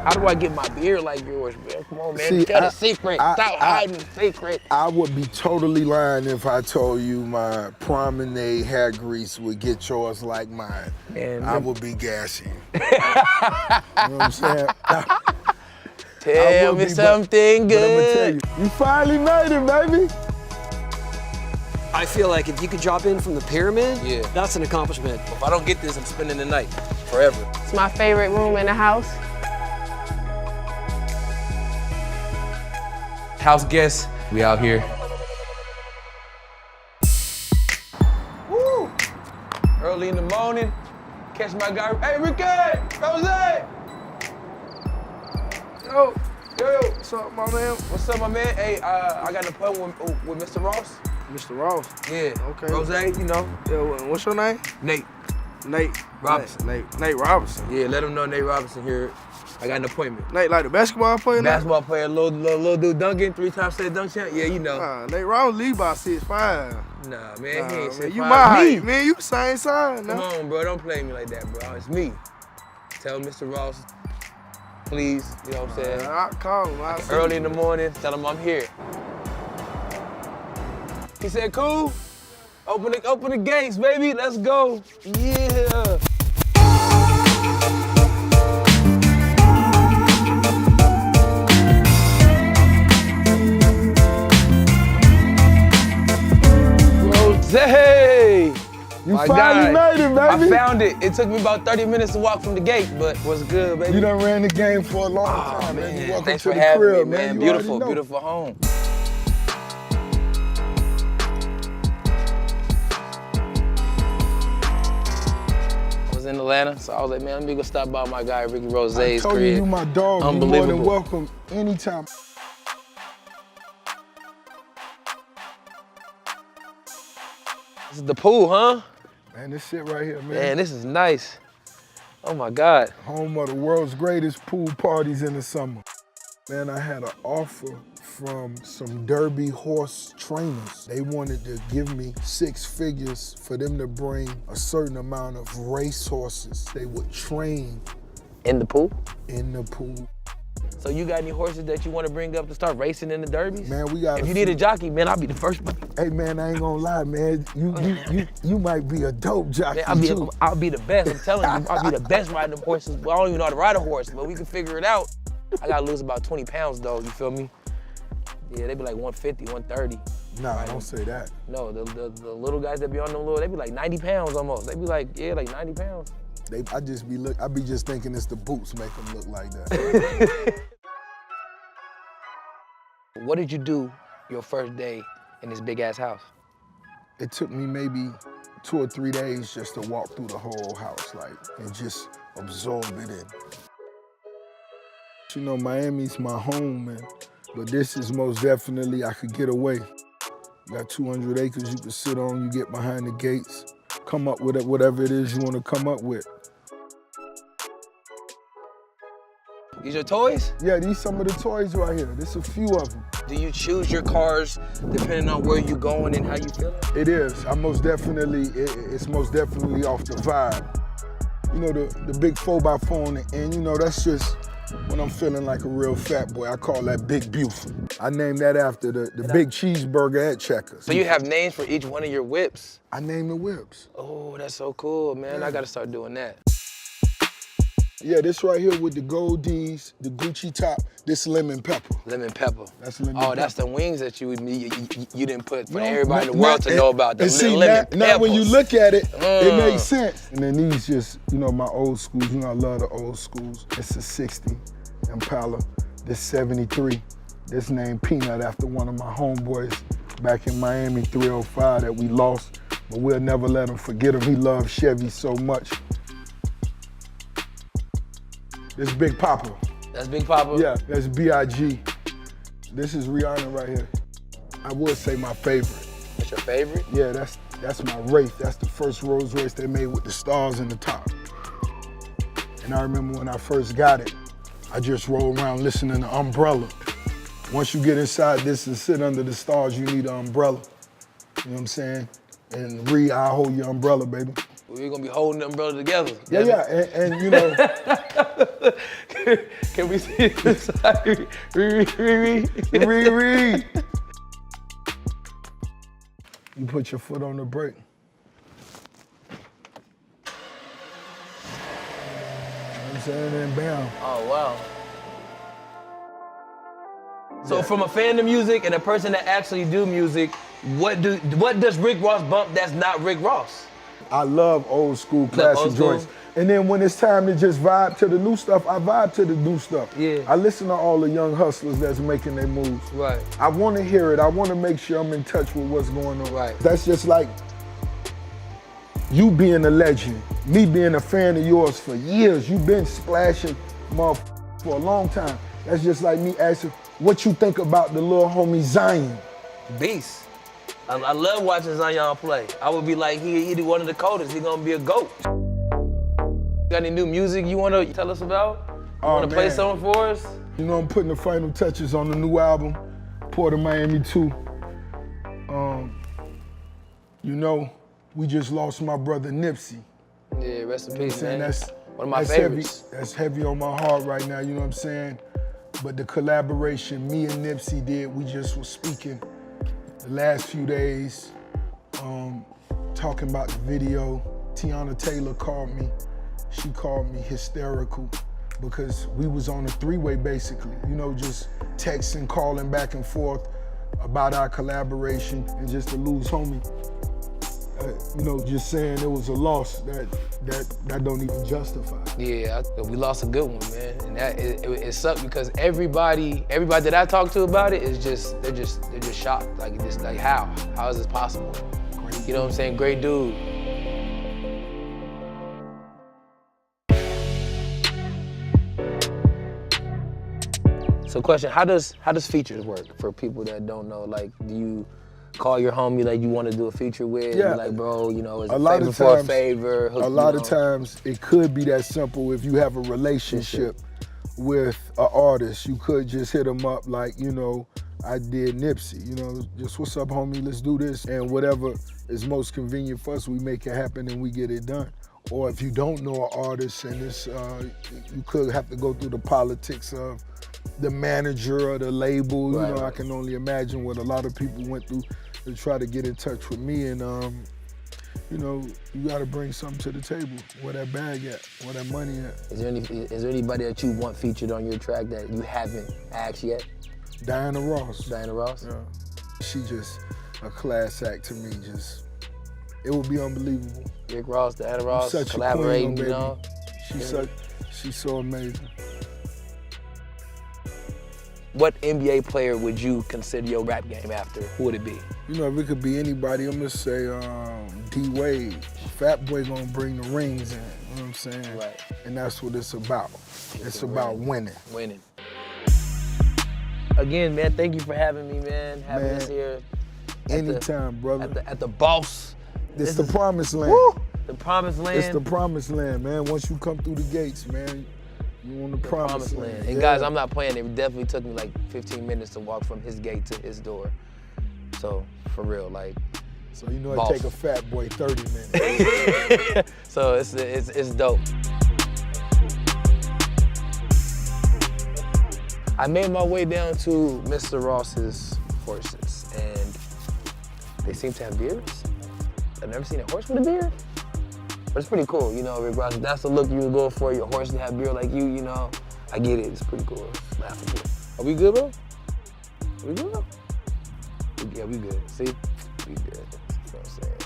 How do I get my beard like yours, man? Come on, man. See, tell the secret. Stop hiding the secret. I would be totally lying if I told you my Promenade hair grease would get yours like mine. Man, I would be gassy. You know what I'm saying? Tell me something good. But I'm gonna tell you finally made it, baby. I feel like if you could drop in from the pyramid, that's an accomplishment. If I don't get this, I'm spending the night forever. It's my favorite room in the house. House guests, we out here. Woo! Early in the morning, catch my guy. Hey, Ricky! Jose! Yo, what's up, my man? What's up, my man? Hey, I got an appointment with Mr. Ross. Mr. Ross? Yeah. Okay. Jose, you know. Yeah, what's your name? Nate. Nate Robinson. Nate Robinson. Yeah, let him know Nate Robinson here. I got an appointment. Nate, like the basketball player? Basketball player, little dude dunking, 3-time state dunk champ. Yeah, you know. Nate Robinson lead by 6'5". Nah, man, he ain't 6'5". You my height, man. You the same size. Come on, bro. Don't play me like that, bro. It's me. Tell Mr. Ross, please. You know what I'm saying? I'll call him. Early in the morning, tell him I'm here. He said, cool. Open the gates, baby. Let's go. Yeah. Hey! You finally made it, baby. I found it. It took me about 30 minutes to walk from the gate, but what's good, baby? You done ran the game for a long time, man. You welcome Thanks to for the having crib, me, man. Beautiful, beautiful home. I was in Atlanta, so I was like, man, let me go stop by my guy, Ricky Rose's crib. I told you my dog. Unbelievable. You're more than welcome anytime. This is the pool, huh? Man, this shit right here, man. Man, this is nice. Oh my God. Home of the world's greatest pool parties in the summer. Man, I had an offer from some Derby horse trainers. They wanted to give me 6 figures for them to bring a certain amount of race horses. They would train. In the pool? In the pool. So you got any horses that you want to bring up to start racing in the derbies? Man, we got. If you need a jockey, man, I'll be the first one. Hey man, I ain't gonna lie, man. You might be a dope jockey. Man, I'll be the best. I'm telling you, I'll be the best riding them horses. Well, I don't even know how to ride a horse, but we can figure it out. I gotta lose about 20 pounds though. You feel me? Yeah, they be like 150, 130. Nah, don't say that. No, the little guys that be on them little, they be like 90 pounds almost. They be like, yeah, like 90 pounds. I be just thinking it's the boots make them look like that. What did you do your first day in this big ass house? It took me maybe 2 or 3 days just to walk through the whole house, and just absorb it in. You know, Miami's my home, man, but this is most definitely, I could get away. You got 200 acres you can sit on, you get behind the gates, come up with whatever it is you want to come up with. These are toys? Yeah, these some of the toys right here. There's a few of them. Do you choose your cars depending on where you're going and how you feel? It is. It's most definitely off the vibe. You know, the big 4x4 on the end, you know, that's just when I'm feeling like a real fat boy. I call that Big Beautiful. I named that after the big cheeseburger at Checkers. So you have names for each one of your whips? I named the whips. Oh, that's so cool, man. Yeah. I gotta start doing that. Yeah, this right here with the gold D's, the Gucci top, this lemon pepper. Lemon pepper. That's lemon pepper. Oh, that's the wings that you didn't put for everybody in the world to know about. The lemon peppers. Now when you look at it, it makes sense. And then these just, you know, my old schools. You know, I love the old schools. It's a 60 Impala. This 73. This named Peanut after one of my homeboys back in Miami, 305 that we lost. But we'll never let him forget him. He loved Chevy so much. This Big Papa. That's Big Papa? Yeah, that's B.I.G. This is Rihanna right here. I would say my favorite. That's your favorite? Yeah, that's my Wraith. That's the first Rolls Royce they made with the stars in the top. And I remember when I first got it, I just rolled around listening to Umbrella. Once you get inside this and sit under the stars, you need an umbrella. You know what I'm saying? And I'll hold your umbrella, baby. We're gonna be holding the umbrella together. Yeah, and you know. Can we see this side? Riri. You put your foot on the brake. I'm saying, and bam. Oh, wow. So from a fan of music and a person that actually do music, what does Rick Ross bump that's not Rick Ross? I love old school classic joints. And then when it's time to just vibe to the new stuff, I vibe to the new stuff. Yeah. I listen to all the young hustlers that's making their moves. Right. I want to hear it. I want to make sure I'm in touch with what's going on. Right. That's just like you being a legend, me being a fan of yours for years. You've been splashing for a long time. That's just like me asking what you think about the little homie Zion. Beast. I love watching Zion play. I would be like, he either one of the coldest, he gonna be a GOAT. Got any new music you wanna tell us about? You wanna play something for us? You know, I'm putting the final touches on the new album, Port of Miami 2. You know, we just lost my brother Nipsey. Yeah, rest in peace, man. That's one of my favorites. That's heavy on my heart right now, you know what I'm saying? But the collaboration me and Nipsey did, we just was speaking the last few days, talking about the video. Tiana Taylor called me. She called me hysterical because we was on a three-way basically, you know, just texting, calling back and forth about our collaboration, and just to lose homie, you know, just saying it was a loss that don't even justify. Yeah, we lost a good one, man, and that it sucked because everybody that I talked to about it is they're just shocked, like how is this possible? Great. You know what I'm saying? Great dude. So question, how does features work for people that don't know? Like, do you call your homie like you want to do a feature with? Yeah. You're like, bro, you know, is a it lot favor of for times, a favor? A lot of times it could be that simple if you have a relationship with an artist. You could just hit them up like, you know, I did Nipsey, you know, just what's up, homie, let's do this. And whatever is most convenient for us, we make it happen and we get it done. Or if you don't know an artist and it's, you could have to go through the politics of the manager or the label. Right, you know, I can only imagine what a lot of people went through to try to get in touch with me. And, you know, you gotta bring something to the table. Where that bag at, where that money at. Is there anybody that you want featured on your track that you haven't asked yet? Diana Ross. Diana Ross? Yeah. She just a class act to me, it would be unbelievable. Rick Ross, Diana Ross, such collaborating, a queen, you know? She's so amazing. What NBA player would you consider your rap game after? Who would it be? You know, if it could be anybody, I'm gonna say D-Wade. Fat Boy gonna bring the rings in, you know what I'm saying? Right. And that's what it's about. It's about winning. Winning. Again, man, thank you for having me, man. Having us here. Anytime, brother. At the boss. It's the promised land. Woo! The promised land. It's the promised land, man. Once you come through the gates, man, you on the promised land. And guys, I'm not playing. It definitely took me like 15 minutes to walk from his gate to his door. So, for real, like. So you know it take a fat boy 30 minutes. So it's dope. I made my way down to Mr. Ross's horses, and they seem to have beards. I've never seen a horse with a beard, but it's pretty cool, you know, Rick Ross. If that's the look you would go for, your horse to have beard like you know, I get it. It's pretty cool. It's laughable. Are we good, bro? Are we good, bro? Yeah, we good. See? We good. That's what I'm saying.